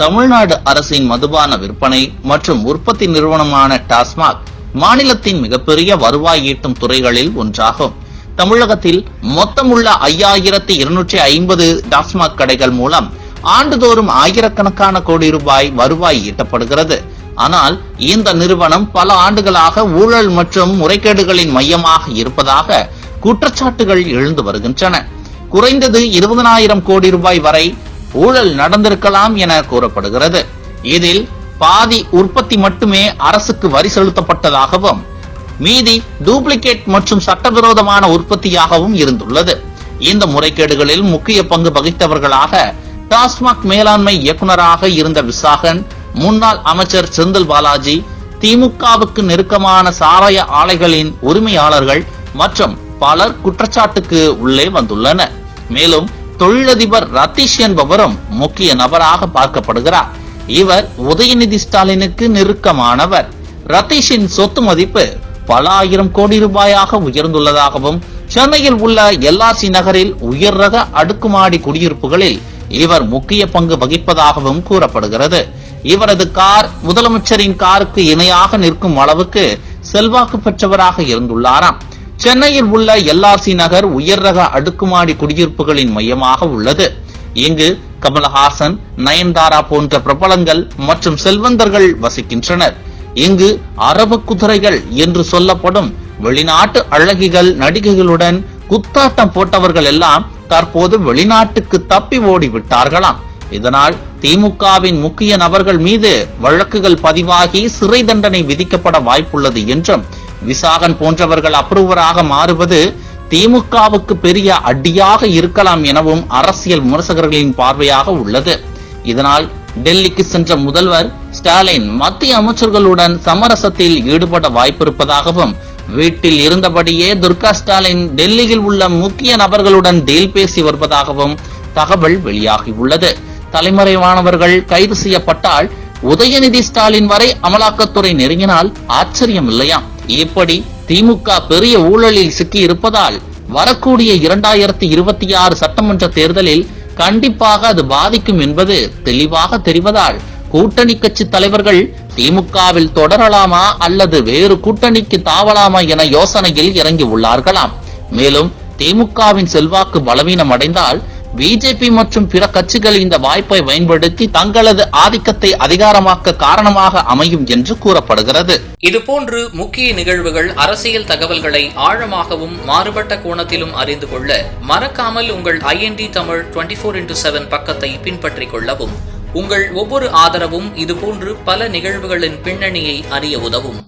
தமிழ்நாடு அரசின் மதுபான விற்பனை மற்றும் உற்பத்தி நிறுவனமான டாஸ்மாக் மாநிலத்தின் மிகப்பெரிய வருவாய் ஈட்டும் துறைகளில் ஒன்றாகும். தமிழகத்தில் மொத்தமுள்ள 5250 டாஸ்மாக் கடைகள் மூலம் ஆண்டுதோறும் ஆயிரக்கணக்கான கோடி ரூபாய் வருவாய் ஈட்டப்படுகிறது. ஆனால் இந்த நிறுவனம் பல ஆண்டுகளாக ஊழல் மற்றும் முறைகேடுகளின் மையமாக இருப்பதாக குற்றச்சாட்டுகள் எழுந்து வருகின்றன. குறைந்தது 20,000 கோடி ரூபாய் வரை ஊழல் நடந்திருக்கலாம் என கூறப்படுகிறது. இதில் பாதி உற்பத்தி மட்டுமே அரசுக்கு வரி செலுத்தப்பட்டதாகவும் மீதி டூப்ளிகேட் மற்றும் சட்டவிரோதமான உற்பத்தியாகவும் இருந்துள்ளது. இந்த முறைகேடுகளில் முக்கிய பங்கு வகித்தவர்களாக டாஸ்மாக் மேலாண்மை இயக்குநராக இருந்த விசாகன், முன்னாள் அமைச்சர் செந்தில் பாலாஜி, திமுகவுக்கு நெருக்கமான சாராய ஆலைகளின் உரிமையாளர்கள் மற்றும் பலர் குற்றச்சாட்டுக்கு உள்ளே வந்துள்ளனர். மேலும் தொழிலதிபர் ரத்தீஷ் என்பவரும் முக்கிய நபராக பார்க்கப்படுகிறார். இவர் உதயநிதி ஸ்டாலினுக்கு நெருக்கமானவர். ரத்தீஷின் சொத்து மதிப்பு பல ஆயிரம் கோடி ரூபாயாக உயர்ந்துள்ளதாகவும் சென்னையில் உள்ள எல்ஆர்சி நகரில் உயர் ரக அடுக்குமாடி குடியிருப்புகளில் இவர் முக்கிய பங்கு வகிப்பதாகவும் கூறப்படுகிறது. இவரது கார் முதலமைச்சரின் காருக்கு இணையாக நிற்கும் அளவுக்கு செல்வாக்கு பெற்றவராக இருந்துள்ளாராம். சென்னையில் உள்ள எல்ஆர்சி நகர் உயர் ரக அடுக்குமாடி குடியிருப்புகளின் மையமாக உள்ளது. இங்கு கமலஹாசன், நயன்தாரா போன்ற பிரபலங்கள் மற்றும் செல்வந்தர்கள் வசிக்கின்றனர். இங்கு அரபு குதிரைகள் என்று சொல்லப்படும் வெளிநாட்டு அழகிகள், நடிகைகளுடன் குத்தாட்டம் போட்டவர்கள் எல்லாம் தற்போது வெளிநாட்டுக்கு தப்பி ஓடி விட்டார்களாம். இதனால் திமுகவின் முக்கிய நபர்கள் மீது வழக்குகள் பதிவாகி சிறை தண்டனை விதிக்கப்பட வாய்ப்புள்ளது என்றும், விசாகன் போன்றவர்கள் அப்ரூவராக மாறுவது திமுகவுக்கு பெரிய அடியாக இருக்கலாம் எனவும் அரசியல் விமர்சகர்களின் பார்வையாக உள்ளது. இதனால் டெல்லிக்கு சென்ற முதல்வர் ஸ்டாலின் மத்திய அமைச்சர்களுடன் சமரசத்தில் ஈடுபட வாய்ப்பிருப்பதாகவும், வீட்டில் இருந்தபடியே துர்கா ஸ்டாலின் டெல்லியில் உள்ள முக்கிய நபர்களுடன் டீல் பேசி வருவதாகவும் தகவல் வெளியாகியுள்ளது. தலைமறைவானவர்கள் கைது செய்யப்பட்டால் உதயநிதி ஸ்டாலின் வரை அமலாக்கத்துறை நெருங்கினால் ஆச்சரியம் இல்லையாம். இப்படி திமுக பெரிய ஊழலில் சிக்கி இருப்பதால் வரக்கூடிய 2026 சட்டமன்ற தேர்தலில் கண்டிப்பாக அது பாதிக்கும் என்பது தெளிவாக தெரிவதால் கூட்டணி கட்சி தலைவர்கள் திமுகவில் தொடரலாமா அல்லது வேறு கூட்டணிக்கு தாவலாமா என யோசனையில் இறங்கி உள்ளார்களாம். மேலும் திமுகவின் செல்வாக்கு பலவீனம் அடைந்தால் பிஜேபி மற்றும் பிற கட்சிகள் இந்த வாய்ப்பை பயன்படுத்தி தங்களது ஆதிக்கத்தை அதிகாரமாக்க காரணமாக அமையும் என்று கூறப்படுகிறது. இதுபோன்று முக்கிய நிகழ்வுகள், அரசியல் தகவல்களை ஆழமாகவும் மாறுபட்ட கோணத்திலும் அறிந்து கொள்ள மறக்காமல் உங்கள் IND தமிழ் 24/7 பக்கத்தை பின்பற்றிக் கொள்ளவும். உங்கள் ஒவ்வொரு ஆதரவும் இதுபோன்று பல நிகழ்வுகளின் பின்னணியை அறிய உதவும்.